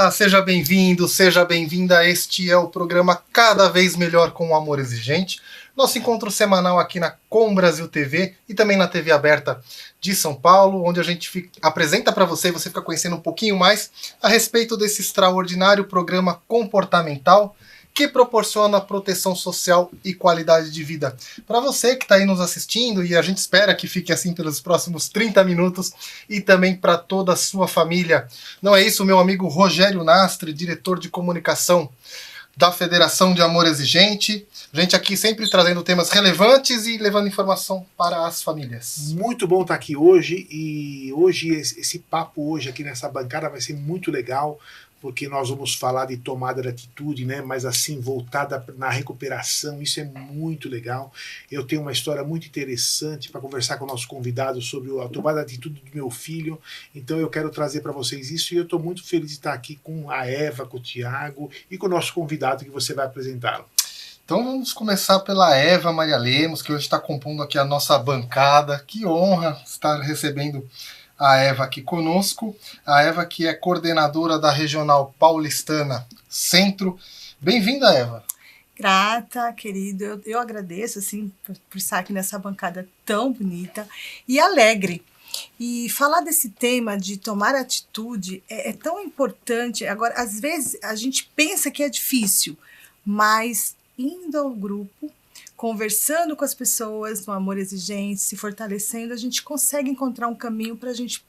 Olá, seja bem-vindo, seja bem-vinda. Este é o programa Cada Vez Melhor com o Amor Exigente. Nosso encontro semanal aqui na Com Brasil TV e também na TV aberta de São Paulo, onde a gente apresenta para você e você fica conhecendo um pouquinho mais a respeito desse extraordinário programa comportamental que proporciona proteção social e qualidade de vida. Para você que está aí nos assistindo, e a gente espera que fique assim pelos próximos 30 minutos, e também para toda a sua família. Não é isso, meu amigo Rogério Nastre, diretor de comunicação da Federação de Amor Exigente. A gente aqui sempre trazendo temas relevantes e levando informação para as famílias. Muito bom estar aqui hoje, e hoje esse papo hoje aqui nessa bancada vai ser muito legal, porque nós vamos falar de tomada de atitude, né? Mas assim, voltada na recuperação, isso é muito legal. Eu tenho uma história muito interessante para conversar com o nosso convidado sobre a tomada de atitude do meu filho, então eu quero trazer para vocês isso, e eu estou muito feliz de estar aqui com a Eva, com o Tiago e com o nosso convidado que você vai apresentá-lo. Então vamos começar pela Eva Maria Lemos, que hoje está compondo aqui a nossa bancada. Que honra estar recebendo a Eva aqui conosco. A Eva, que é coordenadora da Regional Paulistana Centro. Bem-vinda, Eva. Grata, querido. Eu agradeço assim, por estar aqui nessa bancada tão bonita e alegre. E falar desse tema de tomar atitude é tão importante. Agora, às vezes, a gente pensa que é difícil, mas indo ao grupo, conversando com as pessoas no Amor Exigente, se fortalecendo, a gente consegue encontrar um caminho para a gente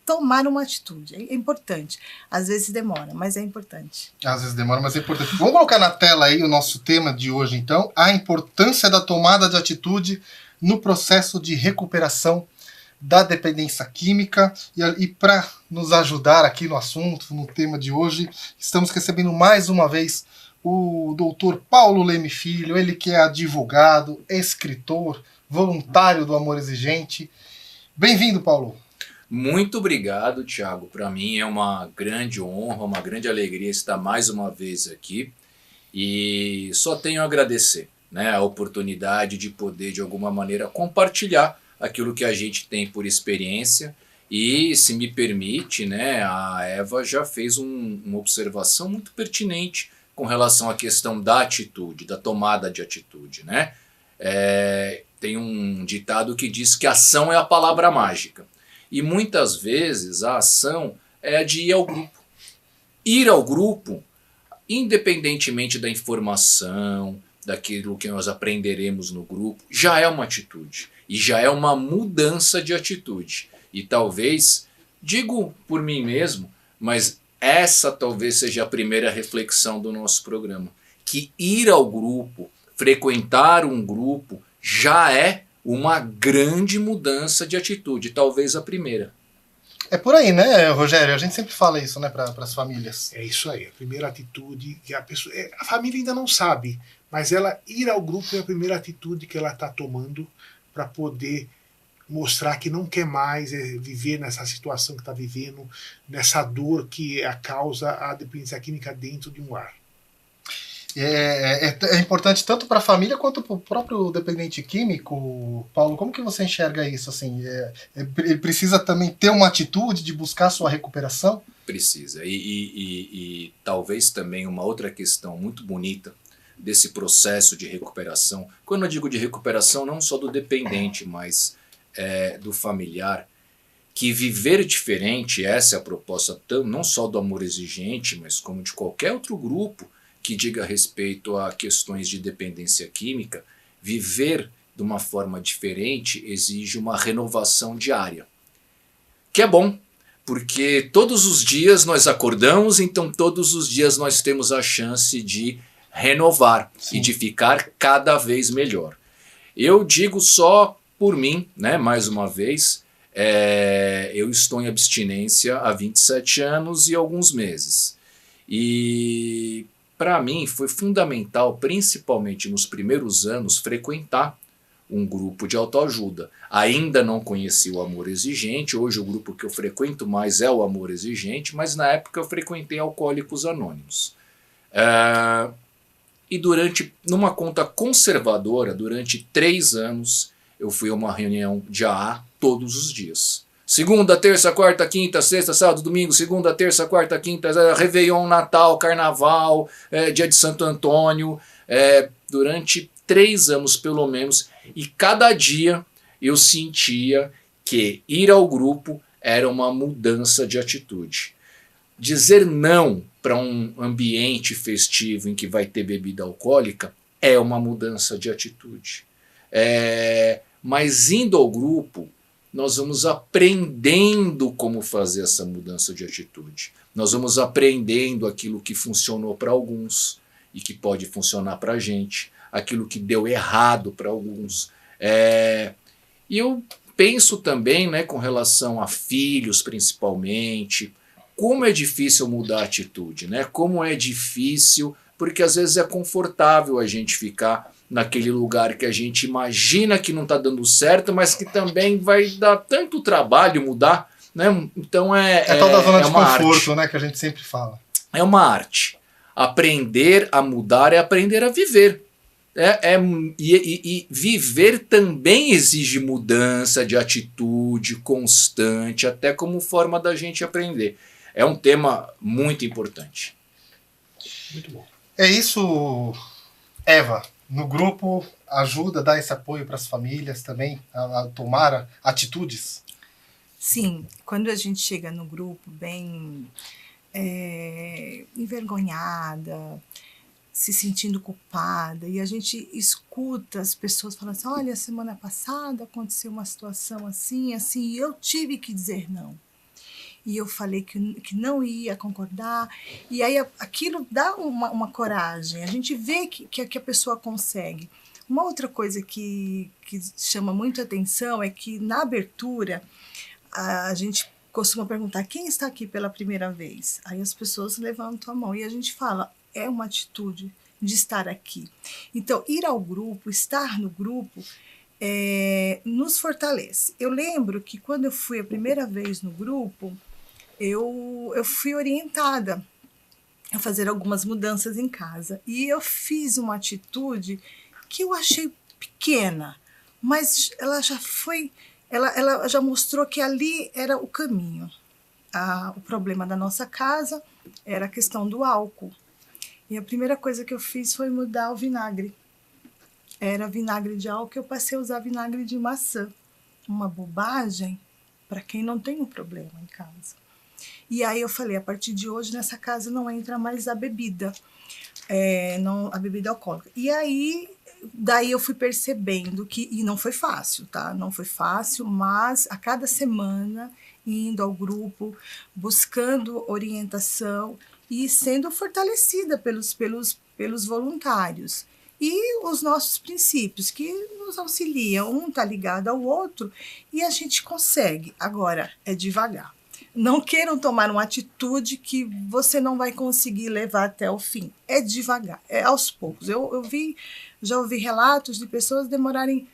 tomar uma atitude. É importante. Às vezes demora, mas é importante. Às vezes demora, mas é importante. Vamos colocar na tela aí o nosso tema de hoje, então. A importância da tomada de atitude no processo de recuperação da dependência química. E para nos ajudar aqui no assunto, no tema de hoje, estamos recebendo mais uma vez o doutor Paulo Leme Filho, ele que é advogado, escritor, voluntário do Amor Exigente. Bem-vindo, Paulo. Muito obrigado, Tiago. Para mim é uma grande honra, uma grande alegria estar mais uma vez aqui. E só tenho a agradecer, né, a oportunidade de poder, de alguma maneira, compartilhar aquilo que a gente tem por experiência. E, se me permite, né, a Eva já fez uma observação muito pertinente com relação à questão da atitude, da tomada de atitude, né? Tem um ditado que diz que ação é a palavra mágica. E muitas vezes a ação é a de ir ao grupo. Ir ao grupo, independentemente da informação, daquilo que nós aprenderemos no grupo, já é uma atitude. E já é uma mudança de atitude. E talvez, digo por mim mesmo, mas essa talvez seja a primeira reflexão do nosso programa. Que ir ao grupo, frequentar um grupo, já é uma grande mudança de atitude, talvez a primeira. É por aí, né, Rogério? A gente sempre fala isso, né, para as famílias. É isso aí, a primeira atitude que a família ainda não sabe, mas ela ir ao grupo é a primeira atitude que ela está tomando para poder mostrar que não quer mais viver nessa situação que está vivendo, nessa dor que é a causa a dependência química dentro de um lar. É importante tanto para a família quanto para o próprio dependente químico. Paulo, como que você enxerga isso? Assim, ele precisa também ter uma atitude de buscar sua recuperação? Precisa. E talvez também uma outra questão muito bonita desse processo de recuperação, quando eu digo de recuperação, não só do dependente, mas do familiar, que viver diferente, essa é a proposta não só do Amor Exigente, mas como de qualquer outro grupo que diga respeito a questões de dependência química. Viver de uma forma diferente exige uma renovação diária, que é bom, porque todos os dias nós acordamos, então todos os dias nós temos a chance de renovar. Sim. E de ficar cada vez melhor. Eu digo só por mim, né, mais uma vez, eu estou em abstinência há 27 anos e alguns meses. E para mim foi fundamental, principalmente nos primeiros anos, frequentar um grupo de autoajuda. Ainda não conheci o Amor Exigente, hoje o grupo que eu frequento mais é o Amor Exigente, mas na época eu frequentei Alcoólicos Anônimos. E numa conta conservadora, durante 3 anos, eu fui a uma reunião de AA todos os dias. Segunda, terça, quarta, quinta, sexta, sábado, domingo, segunda, terça, quarta, quinta, Réveillon, Natal, Carnaval, dia de Santo Antônio, durante 3 anos pelo menos, e cada dia eu sentia que ir ao grupo era uma mudança de atitude. Dizer não para um ambiente festivo em que vai ter bebida alcoólica é uma mudança de atitude. Mas indo ao grupo, nós vamos aprendendo como fazer essa mudança de atitude. Nós vamos aprendendo aquilo que funcionou para alguns e que pode funcionar para a gente, aquilo que deu errado para alguns. E eu penso também, né, com relação a filhos principalmente, como é difícil mudar a atitude, né? Como é difícil, porque às vezes é confortável a gente ficar naquele lugar que a gente imagina que não está dando certo, mas que também vai dar tanto trabalho mudar, né? Então é tal da zona de conforto, arte, né, que a gente sempre fala. É uma arte. Aprender a mudar é aprender a viver. E viver também exige mudança de atitude constante, até como forma da gente aprender. É um tema muito importante. Muito bom. É isso, Eva. No grupo, ajuda, dá esse apoio para as famílias também a tomar atitudes? Sim, quando a gente chega no grupo bem envergonhada, se sentindo culpada, e a gente escuta as pessoas falando assim, olha, semana passada aconteceu uma situação assim, e eu tive que dizer não. E eu falei que não ia concordar, e aí aquilo dá uma coragem, a gente vê que a pessoa consegue. Uma outra coisa que chama muito atenção é que na abertura a gente costuma perguntar quem está aqui pela primeira vez. Aí as pessoas levantam a mão e a gente fala, é uma atitude de estar aqui. Então, ir ao grupo, estar no grupo, nos fortalece. Eu lembro que quando eu fui a primeira vez no grupo, eu fui orientada a fazer algumas mudanças em casa. E eu fiz uma atitude que eu achei pequena, mas ela já foi, ela já mostrou que ali era o caminho. O problema da nossa casa era a questão do álcool. E a primeira coisa que eu fiz foi mudar o vinagre. Era vinagre de álcool, eu passei a usar vinagre de maçã. Uma bobagem para quem não tem um problema em casa. E aí eu falei, a partir de hoje nessa casa não entra mais a bebida, a bebida alcoólica. E aí, daí eu fui percebendo que, e não foi fácil, tá? Não foi fácil, mas a cada semana, indo ao grupo, buscando orientação e sendo fortalecida pelos voluntários. E os nossos princípios, que nos auxiliam, um está ligado ao outro, e a gente consegue. Agora, é devagar. Não queiram tomar uma atitude que você não vai conseguir levar até o fim. É devagar, é aos poucos. Já ouvi relatos de pessoas demorarem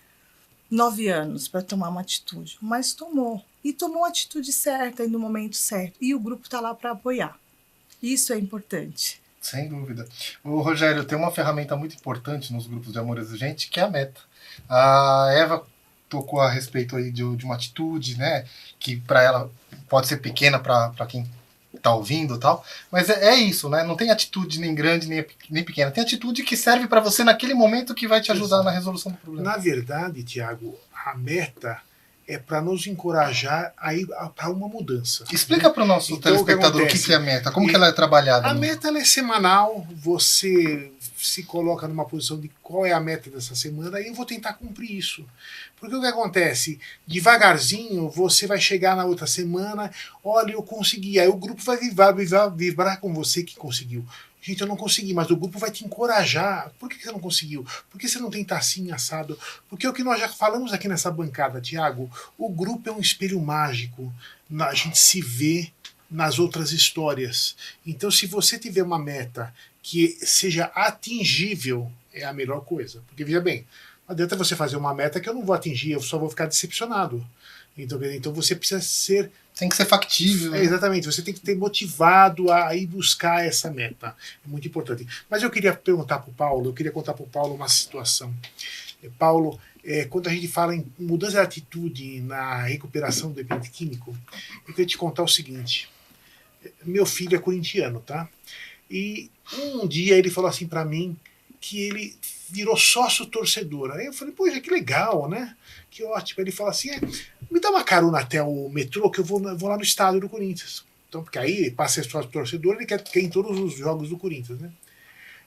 9 anos para tomar uma atitude, mas tomou. E tomou a atitude certa e no momento certo. E o grupo está lá para apoiar. Isso é importante. Sem dúvida. O Rogério, tem uma ferramenta muito importante nos grupos de amor exigente, que é a meta. A Eva tocou a respeito aí de uma atitude, né, que para ela pode ser pequena para quem está ouvindo e tal, mas é isso, né? Não tem atitude nem grande nem pequena, tem atitude que serve para você naquele momento que vai te ajudar na resolução do problema. Na verdade, Tiago, a meta é para nos encorajar a ir para uma mudança. Explica para o nosso telespectador o que é a meta, como que ela é trabalhada. A meta ela é semanal, você se coloca numa posição de qual é a meta dessa semana e eu vou tentar cumprir isso. Porque o que acontece? Devagarzinho você vai chegar na outra semana, olha, eu consegui, aí o grupo vai vibrar com você que conseguiu. Gente, eu não consegui, mas o grupo vai te encorajar. Por que você não conseguiu? Por que você não tenta assim, assado? Porque o que nós já falamos aqui nessa bancada, Tiago, o grupo é um espelho mágico. A gente se vê nas outras histórias. Então, se você tiver uma meta que seja atingível, é a melhor coisa. Porque, veja bem, não adianta você fazer uma meta que eu não vou atingir, eu só vou ficar decepcionado. Então você precisa ser... Tem que ser factível. Exatamente, você tem que ter motivado a ir buscar essa meta. É muito importante. Mas eu queria perguntar para o Paulo, eu queria contar para o Paulo uma situação. Paulo, quando a gente fala em mudança de atitude na recuperação do dependente químico, eu queria te contar o seguinte. Meu filho é corintiano, tá? E um dia ele falou assim para mim que ele virou sócio torcedor. Aí eu falei, poxa, que legal, né? Que ótimo. Ele falou assim, me dá uma carona até o metrô que eu vou lá no estádio do Corinthians. Então, porque aí, para ser sócio torcedor, ele quer ir em todos os jogos do Corinthians, né?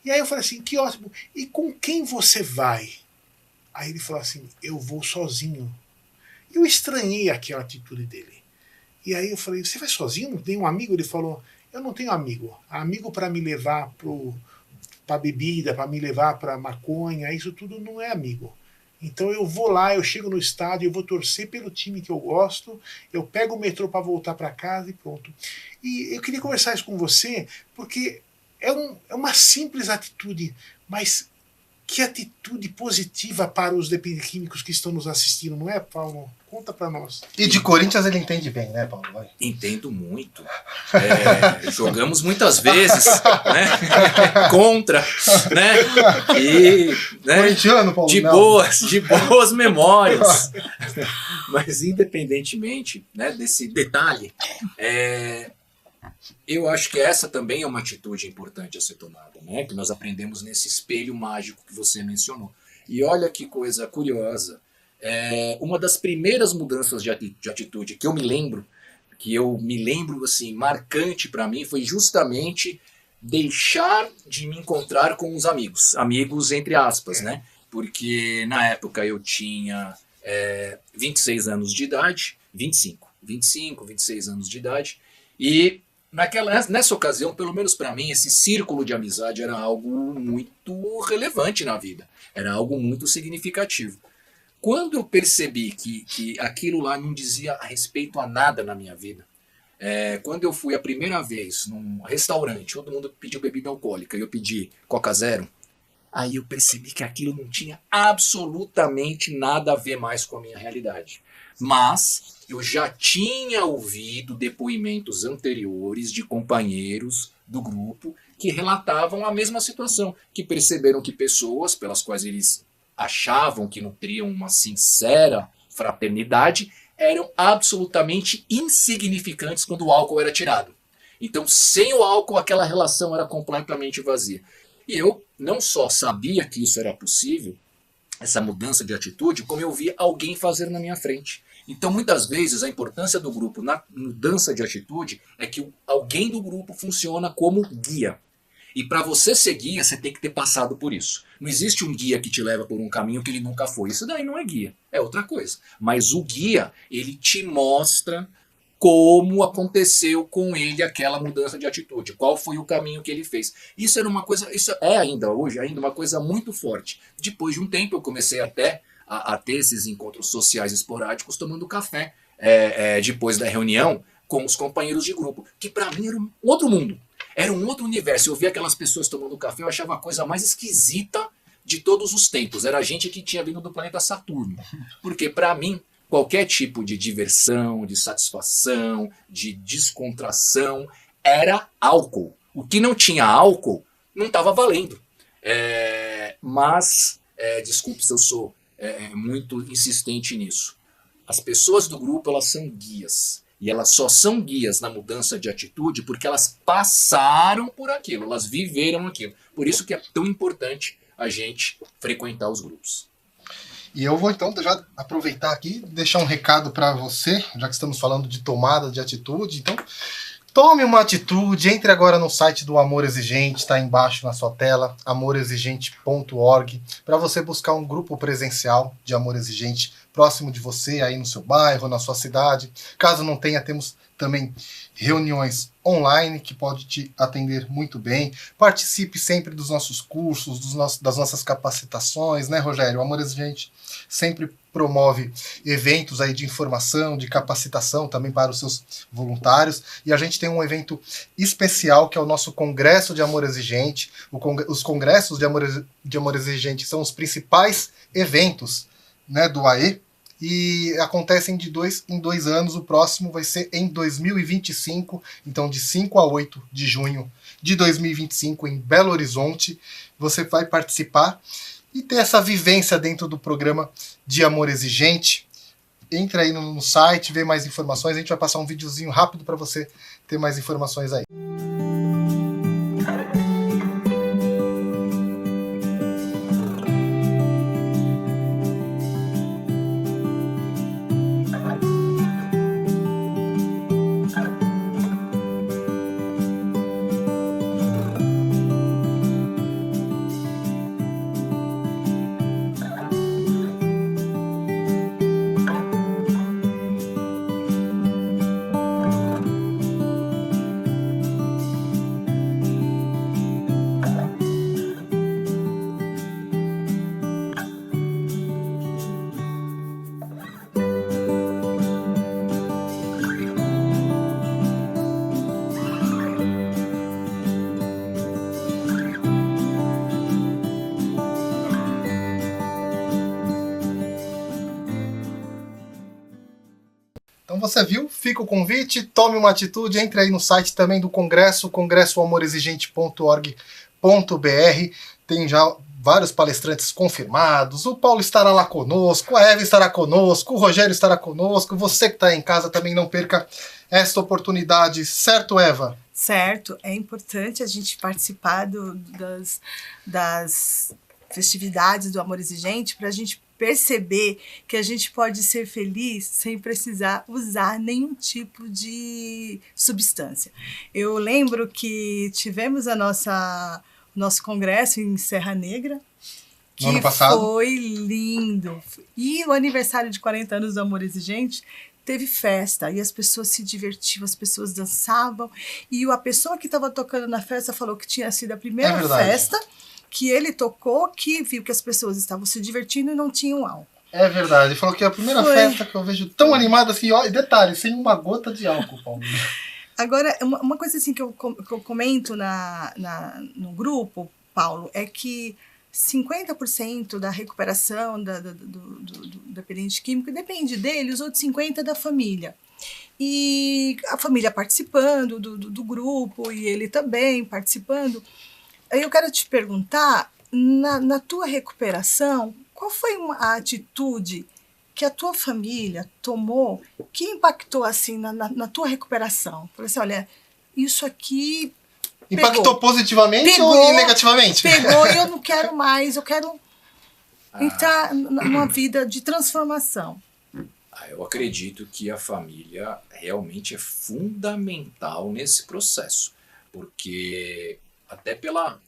E aí eu falei assim, que ótimo. E com quem você vai? Aí ele falou assim, eu vou sozinho. Eu estranhei aquela atitude dele. E aí eu falei, você vai sozinho? Não tem um amigo? Ele falou, eu não tenho amigo. Amigo para me levar para bebida, para me levar para maconha, isso tudo não é amigo. Então eu vou lá, eu chego no estádio, eu vou torcer pelo time que eu gosto, eu pego o metrô para voltar para casa e pronto. E eu queria conversar isso com você, porque é uma simples atitude, mas que atitude positiva para os dependentes químicos que estão nos assistindo, não é, Paulo? Conta para nós. E de Corinthians ele entende bem, né, Paulo? Vai. Entendo muito. Jogamos muitas vezes, né? Contra, né? E, né? Corintiano, Paulo. De boas memórias. Mas independentemente, né, desse detalhe, eu acho que essa também é uma atitude importante a ser tomada, né? Que nós aprendemos nesse espelho mágico que você mencionou. E olha que coisa curiosa. Uma das primeiras mudanças de atitude que eu me lembro assim, marcante para mim, foi justamente deixar de me encontrar com os amigos entre aspas, né? Porque na época eu tinha 26 anos de idade, 25, 26 anos de idade, e nessa ocasião, pelo menos para mim, esse círculo de amizade era algo muito relevante na vida, era algo muito significativo. Quando eu percebi que aquilo lá não dizia a respeito a nada na minha vida, quando eu fui a primeira vez num restaurante, todo mundo pediu bebida alcoólica e eu pedi Coca Zero, aí eu percebi que aquilo não tinha absolutamente nada a ver mais com a minha realidade. Mas eu já tinha ouvido depoimentos anteriores de companheiros do grupo que relatavam a mesma situação, que perceberam que pessoas pelas quais eles achavam que nutriam uma sincera fraternidade eram absolutamente insignificantes quando o álcool era tirado. Então, sem o álcool, aquela relação era completamente vazia. E eu não só sabia que isso era possível, essa mudança de atitude, como eu via alguém fazer na minha frente. Então, muitas vezes, a importância do grupo na mudança de atitude é que alguém do grupo funciona como guia. E para você ser guia, você tem que ter passado por isso. Não existe um guia que te leva por um caminho que ele nunca foi. Isso daí não é guia, é outra coisa. Mas o guia, ele te mostra como aconteceu com ele aquela mudança de atitude, qual foi o caminho que ele fez. Isso era uma coisa, isso é ainda hoje, uma coisa muito forte. Depois de um tempo eu comecei até a ter esses encontros sociais esporádicos tomando café depois da reunião com os companheiros de grupo, que para mim era um outro mundo. Era um outro universo. Eu via aquelas pessoas tomando café, eu achava a coisa mais esquisita de todos os tempos. Era gente que tinha vindo do planeta Saturno. Porque, para mim, qualquer tipo de diversão, de satisfação, de descontração, era álcool. O que não tinha álcool não estava valendo. Mas, desculpe se eu sou muito insistente nisso. As pessoas do grupo, elas são guias. E elas só são guias na mudança de atitude porque elas passaram por aquilo, elas viveram aquilo. Por isso que é tão importante a gente frequentar os grupos. E eu vou então já aproveitar aqui e deixar um recado para você, já que estamos falando de tomada de atitude. Então, tome uma atitude, entre agora no site do Amor Exigente, está embaixo na sua tela, amorexigente.org, para você buscar um grupo presencial de Amor Exigente próximo de você, aí no seu bairro, na sua cidade. Caso não tenha, temos também reuniões online que pode te atender muito bem. Participe sempre dos nossos cursos, das nossas capacitações, né, Rogério? O Amor Exigente sempre promove eventos aí de informação, de capacitação também para os seus voluntários. E a gente tem um evento especial que é o nosso Congresso de Amor Exigente. Os congressos de Amor Exigente são os principais eventos, né, do AE, e acontecem de 2 em 2 anos. O próximo vai ser em 2025, então de 5 a 8 de junho de 2025 em Belo Horizonte. Você vai participar e ter essa vivência dentro do programa de Amor Exigente. Entra aí no site, vê mais informações. A gente vai passar um videozinho rápido para você ter mais informações aí. Então você viu, fica o convite, tome uma atitude, entre aí no site também do Congresso, congressoamorexigente.org.br, tem já vários palestrantes confirmados, o Paulo estará lá conosco, a Eva estará conosco, o Rogério estará conosco, você que está em casa também não perca esta oportunidade, certo, Eva? Certo, é importante a gente participar das festividades do Amor Exigente para a gente perceber que a gente pode ser feliz sem precisar usar nenhum tipo de substância. Eu lembro que tivemos nosso congresso em Serra Negra, que ano passado foi lindo. E o aniversário de 40 anos do Amor Exigente teve festa, e as pessoas se divertiam, as pessoas dançavam, e a pessoa que estava tocando na festa falou que tinha sido a primeira festa que ele tocou, que viu que as pessoas estavam se divertindo e não tinham álcool. É verdade, ele falou que é a primeira festa que eu vejo tão animada assim, ó, e detalhe, sem uma gota de álcool, Paulo. Agora, uma coisa assim que eu comento no grupo, Paulo, é que 50% da recuperação do dependente químico depende dele, os outros 50% da família. E a família participando do grupo, e ele também participando. Aí eu quero te perguntar, na tua recuperação, qual foi a atitude que a tua família tomou que impactou assim na tua recuperação? Falei assim, olha, isso aqui impactou positivamente ou negativamente? Pegou e eu não quero mais, eu quero entrar numa vida de transformação. Eu acredito que a família realmente é fundamental nesse processo, porque até pela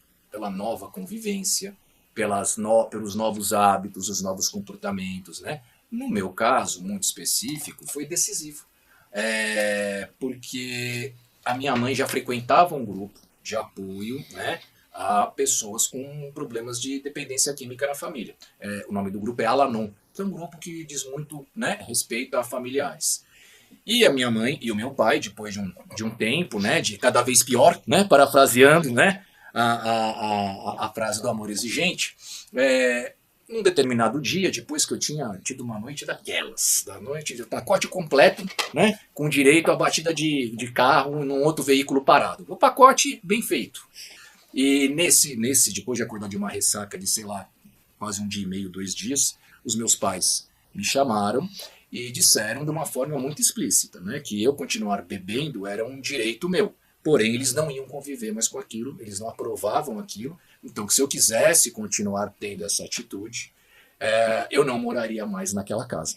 nova convivência, pelos novos hábitos, os novos comportamentos, né? No meu caso, muito específico, foi decisivo. Porque a minha mãe já frequentava um grupo de apoio, né, a pessoas com problemas de dependência química na família. O nome do grupo é Al-Anon, que é um grupo que diz muito, né, respeito a familiares. E a minha mãe e o meu pai, depois de um tempo, né, de cada vez pior, né, parafraseando, né, a frase do Amor Exigente, num determinado dia, depois que eu tinha tido uma noite da noite de pacote completo, né, com direito à batida de carro num outro veículo parado. O pacote bem feito. E nesse depois de acordar de uma ressaca de, sei lá, quase um dia e meio, 2 dias, os meus pais me chamaram e disseram de uma forma muito explícita, né, que eu continuar bebendo era um direito meu. Porém, eles não iam conviver mais com aquilo, eles não aprovavam aquilo. Então, que se eu quisesse continuar tendo essa atitude, eu não moraria mais naquela casa.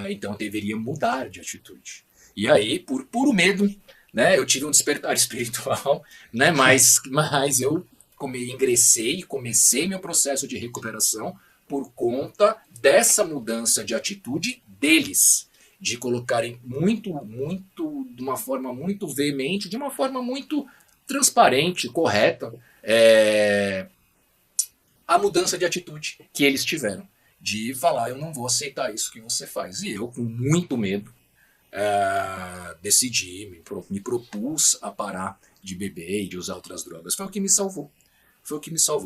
Então, eu deveria mudar de atitude. E aí, por puro medo, né, eu tive um despertar espiritual, né, mas eu ingressei e comecei meu processo de recuperação por conta dessa mudança de atitude deles, de colocarem de uma forma muito veemente, de uma forma muito transparente, correta, a mudança de atitude que eles tiveram, de falar, eu não vou aceitar isso que você faz. E eu, com muito medo, decidi, me propus a parar de beber e de usar outras drogas. Foi o que me salvou.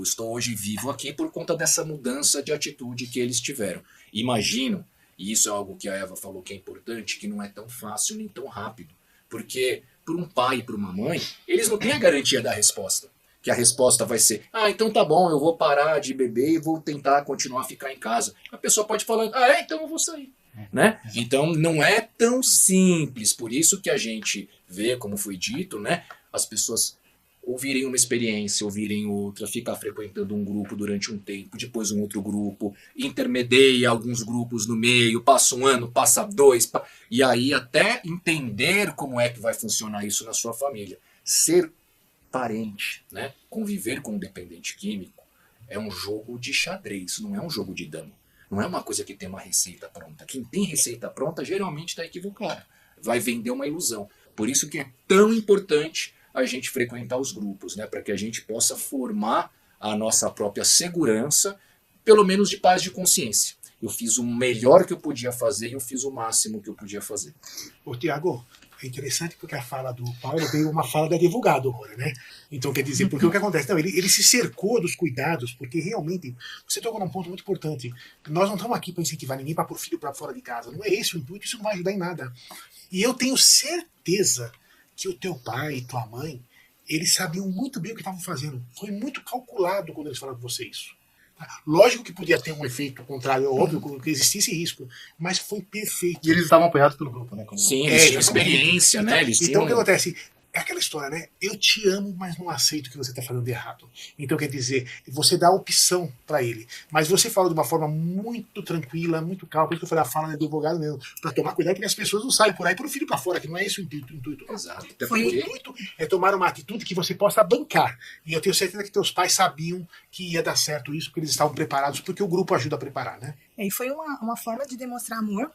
Estou hoje vivo aqui por conta dessa mudança de atitude que eles tiveram. Imagino, e isso é algo que a Eva falou que é importante, que não é tão fácil nem tão rápido. Porque para um pai e para uma mãe, eles não têm a garantia da resposta. que a resposta vai ser, então tá bom, eu vou parar de beber e vou tentar continuar a ficar em casa. A pessoa pode falar, então eu vou sair. Né? Então não é tão simples, por isso que a gente vê, como foi dito, né, as pessoas ouvirem uma experiência, ouvirem outra, ficar frequentando um grupo durante um tempo, depois um outro grupo, intermedia alguns grupos no meio, passa um ano, passa dois, e aí até entender como é que vai funcionar isso na sua família. Ser parente, né? Conviver com um dependente químico é um jogo de xadrez, não é um jogo de dama. Não é uma coisa que tem uma receita pronta. Quem tem receita pronta geralmente está equivocado. Vai vender uma ilusão. Por isso que é tão importante a gente frequentar os grupos, né? Para que a gente possa formar a nossa própria segurança, pelo menos de paz de consciência. Eu fiz o melhor que eu podia fazer e eu fiz o máximo que eu podia fazer. Ô, Tiago, é interessante porque a fala do Paulo veio uma fala de advogado agora, né? Então, quer dizer, porque o que acontece? Não, ele se cercou dos cuidados, porque realmente, você tocou num ponto muito importante. Nós não estamos aqui para incentivar ninguém para pôr filho para fora de casa. Não é esse o intuito, isso não vai ajudar em nada. E eu tenho certeza que o teu pai e tua mãe, eles sabiam muito bem o que estavam fazendo. Foi muito calculado quando eles falaram com você isso. Lógico que podia ter um efeito contrário, é óbvio que existisse risco, mas foi perfeito. E eles estavam apoiados pelo grupo, né? Sim, eles tinham experiência, né? Então o que acontece? É aquela história, né? Eu te amo, mas não aceito o que você está fazendo de errado. Então quer dizer, você dá opção para ele. Mas você fala de uma forma muito tranquila, muito calma. Por isso que eu falei a fala do advogado mesmo. Para tomar cuidado, porque as pessoas não saem por aí por filho para fora, que não é esse o intuito. Exato. O intuito é tomar uma atitude que você possa bancar. E eu tenho certeza que teus pais sabiam que ia dar certo isso, porque eles estavam preparados, porque o grupo ajuda a preparar, né? E foi uma forma de demonstrar amor,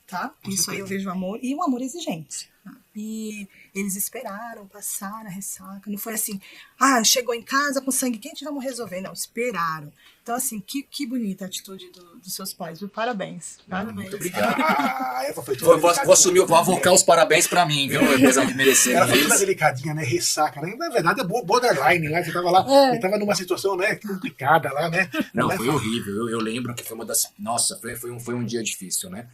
tá? Isso aí eu vejo amor, e um amor exigente. E eles esperaram passar a ressaca. Não foi assim, chegou em casa com sangue quente, vamos resolver. Não, esperaram. Então, assim, que bonita a atitude dos seus pais, viu? Parabéns. Parabéns. Muito obrigado. Vou assumir, vou avocar os parabéns pra mim, viu? Apesar de merecer. Ela foi toda delicadinha, né? Ressaca, né? Na verdade é borderline, né? Você tava lá, ele tava numa situação, né? Complicada lá, né? Não, foi horrível. Eu lembro que foi uma das... Nossa, foi um dia difícil, né?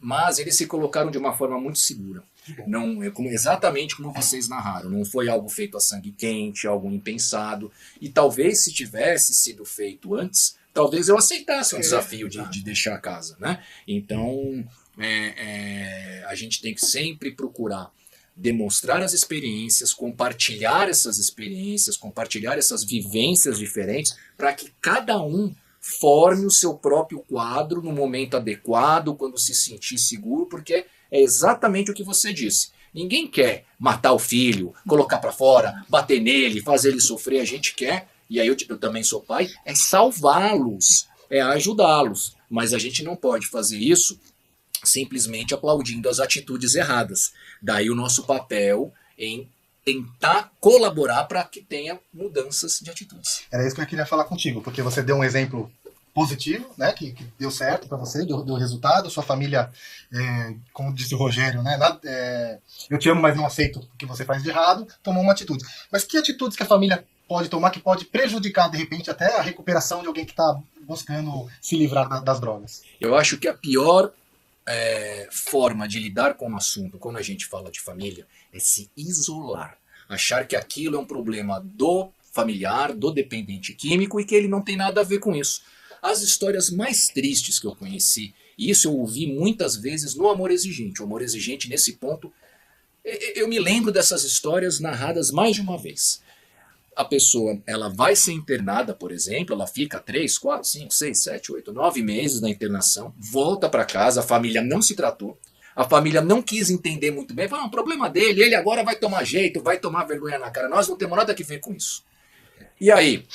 Mas eles se colocaram de uma forma muito segura. Não, exatamente como vocês narraram. Não foi algo feito a sangue quente, algo impensado. E talvez se tivesse sido feito antes, talvez eu aceitasse o desafio de deixar a casa, né? Então, a gente tem que sempre procurar demonstrar as experiências, compartilhar essas vivências diferentes, para que cada um forme o seu próprio quadro no momento adequado, quando se sentir seguro, porque é exatamente o que você disse. Ninguém quer matar o filho, colocar para fora, bater nele, fazer ele sofrer. A gente quer, e aí eu também sou pai, é salvá-los, é ajudá-los. Mas a gente não pode fazer isso simplesmente aplaudindo as atitudes erradas. Daí o nosso papel em tentar colaborar para que tenha mudanças de atitudes. Era isso que eu queria falar contigo, porque você deu um exemplo positivo, né, que deu certo para você, deu resultado, sua família, como disse o Rogério, né, eu te amo, mas não aceito o que você faz de errado, tomou uma atitude. Mas que atitudes que a família pode tomar que pode prejudicar, de repente, até a recuperação de alguém que está buscando se livrar das drogas? Eu acho que a pior forma de lidar com o assunto, quando a gente fala de família, é se isolar. Achar que aquilo é um problema do familiar, do dependente químico, e que ele não tem nada a ver com isso. As histórias mais tristes que eu conheci, e isso eu ouvi muitas vezes no Amor Exigente. O Amor Exigente, nesse ponto, eu me lembro dessas histórias narradas mais de uma vez. A pessoa, ela vai ser internada, por exemplo, ela fica 3, 4, 5, 6, 7, 8, 9 meses na internação, volta para casa, a família não se tratou, a família não quis entender muito bem, falou, problema dele, ele agora vai tomar jeito, vai tomar vergonha na cara, nós não temos nada a ver com isso. E aí,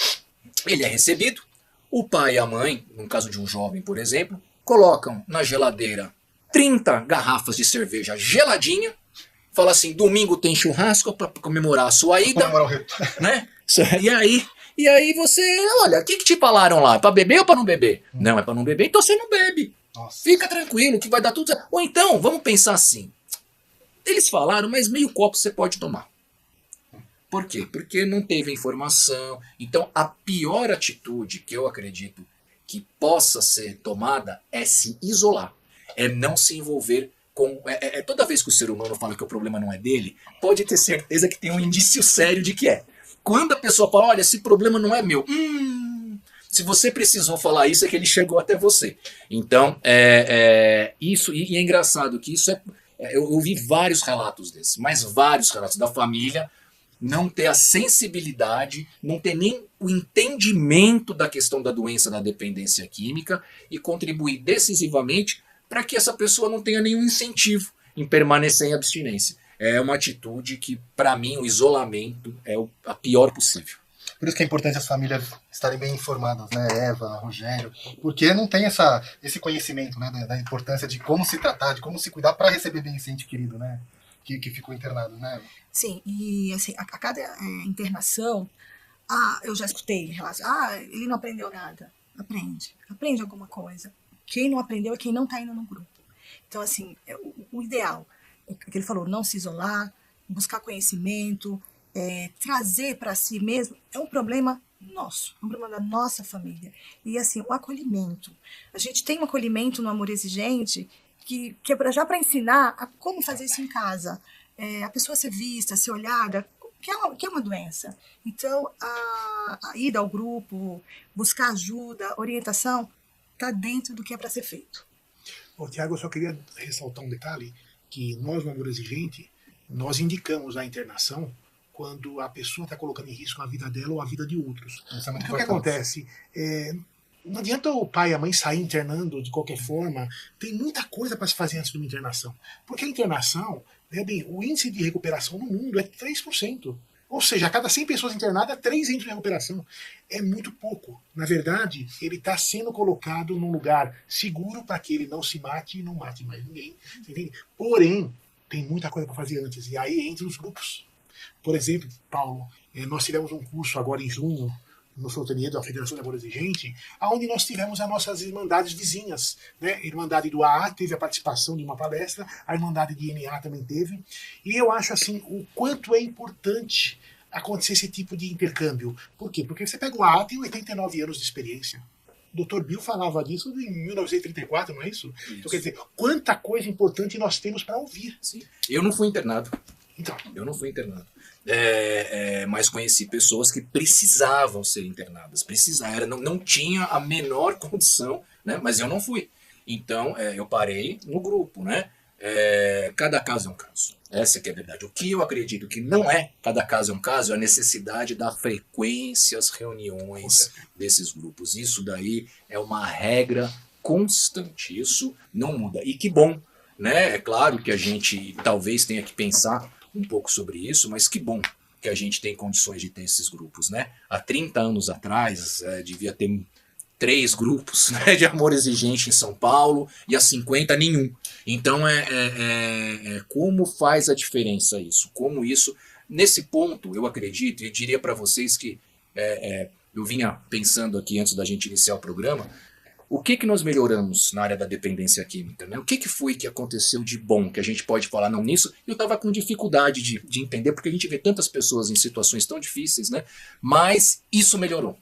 ele é recebido, o pai e a mãe, no caso de um jovem, por exemplo, colocam na geladeira 30 garrafas de cerveja geladinha, fala assim, domingo tem churrasco para comemorar a sua ida, né? E aí você, olha, o que te falaram lá? Para beber ou para não beber? Não, é para não beber, então você não bebe. Nossa. Fica tranquilo que vai dar tudo certo. Ou então, vamos pensar assim, eles falaram, mas meio copo você pode tomar. Por quê? Porque não teve informação. Então, a pior atitude que eu acredito que possa ser tomada é se isolar, é não se envolver com... Toda vez que o ser humano fala que o problema não é dele, pode ter certeza que tem um indício sério de que é. quando a pessoa fala, olha, esse problema não é meu. Se você precisou falar isso, é que ele chegou até você. Então, isso, e é engraçado que isso eu ouvi vários relatos desses, mas vários relatos da família não ter a sensibilidade, não ter nem o entendimento da questão da doença da dependência química e contribuir decisivamente para que essa pessoa não tenha nenhum incentivo em permanecer em abstinência. É uma atitude que, para mim, o isolamento é a pior possível. Por isso que é importante as famílias estarem bem informadas, né, Eva, Rogério, porque não tem esse conhecimento, né, da importância de como se tratar, de como se cuidar para receber bem esse ente querido, né, que ficou internado, né? Sim, e assim, a cada internação, eu já escutei relatos, ele não aprendeu nada. Aprende alguma coisa. Quem não aprendeu é quem não está indo no grupo. Então, assim, o ideal, o que ele falou, não se isolar, buscar conhecimento, trazer para si mesmo, é um problema nosso, um problema da nossa família. E assim, o acolhimento. A gente tem um acolhimento no Amor Exigente que é já para ensinar a como fazer isso em casa. A pessoa ser vista, ser olhada, que é uma doença. Então, a ida ao grupo, buscar ajuda, orientação, está dentro do que é para ser feito. Tiago, eu só queria ressaltar um detalhe, que nós, no Amor Exigente, nós indicamos a internação quando a pessoa está colocando em risco a vida dela ou a vida de outros. Porque o que acontece? Não adianta o pai e a mãe sair internando de qualquer forma, tem muita coisa para se fazer antes de uma internação. Porque a internação, o índice de recuperação no mundo é 3%. Ou seja, a cada 100 pessoas internadas, 3 entram em recuperação. É muito pouco. Na verdade, ele está sendo colocado num lugar seguro para que ele não se mate e não mate mais ninguém. Entende? Porém, tem muita coisa para fazer antes. E aí entra os grupos. Por exemplo, Paulo, nós tivemos um curso agora em junho, no Soltanier da Federação de Amor Exigente, onde nós tivemos as nossas irmandades vizinhas. Né? A Irmandade do AA teve a participação de uma palestra, a Irmandade de NA também teve. E eu acho assim, o quanto é importante acontecer esse tipo de intercâmbio. Por quê? Porque você pega o AA, tem 89 anos de experiência. O Dr. Bill falava disso em 1934, não é isso? Então, quer dizer, quanta coisa importante nós temos para ouvir. Sim. Eu não fui internado. Então. Eu não fui internado. Mas conheci pessoas que precisavam ser internadas. Não tinha a menor condição, né? Mas eu não fui. Então, eu parei no grupo, né? Cada caso é um caso. Essa que é a verdade. O que eu acredito que não é cada caso é um caso é a necessidade da frequência às reuniões desses grupos. Isso daí é uma regra constante. Isso não muda. E que bom, né? É claro que a gente talvez tenha que pensar um pouco sobre isso, mas que bom que a gente tem condições de ter esses grupos, né? Há 30 anos atrás, devia ter 3 grupos, né, de Amor Exigente em São Paulo, e há 50 nenhum. Então, como faz a diferença isso? Como isso, nesse ponto, eu acredito, e diria para vocês que eu vinha pensando aqui antes da gente iniciar o programa, o que nós melhoramos na área da dependência química? Né? O que foi que aconteceu de bom que a gente pode falar não nisso? Eu estava com dificuldade de entender, porque a gente vê tantas pessoas em situações tão difíceis, né? Mas isso melhorou.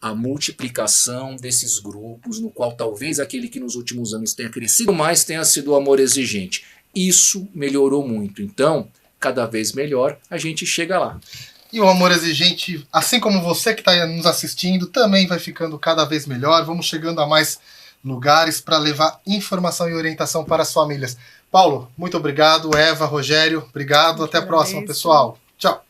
A multiplicação desses grupos, no qual talvez aquele que nos últimos anos tenha crescido mais tenha sido o Amor Exigente. Isso melhorou muito. Então, cada vez melhor, a gente chega lá. E o Amor Exigente, assim como você que está nos assistindo, também vai ficando cada vez melhor. Vamos chegando a mais lugares para levar informação e orientação para as famílias. Paulo, muito obrigado. Eva, Rogério, obrigado. Até a próxima, pessoal. Tchau.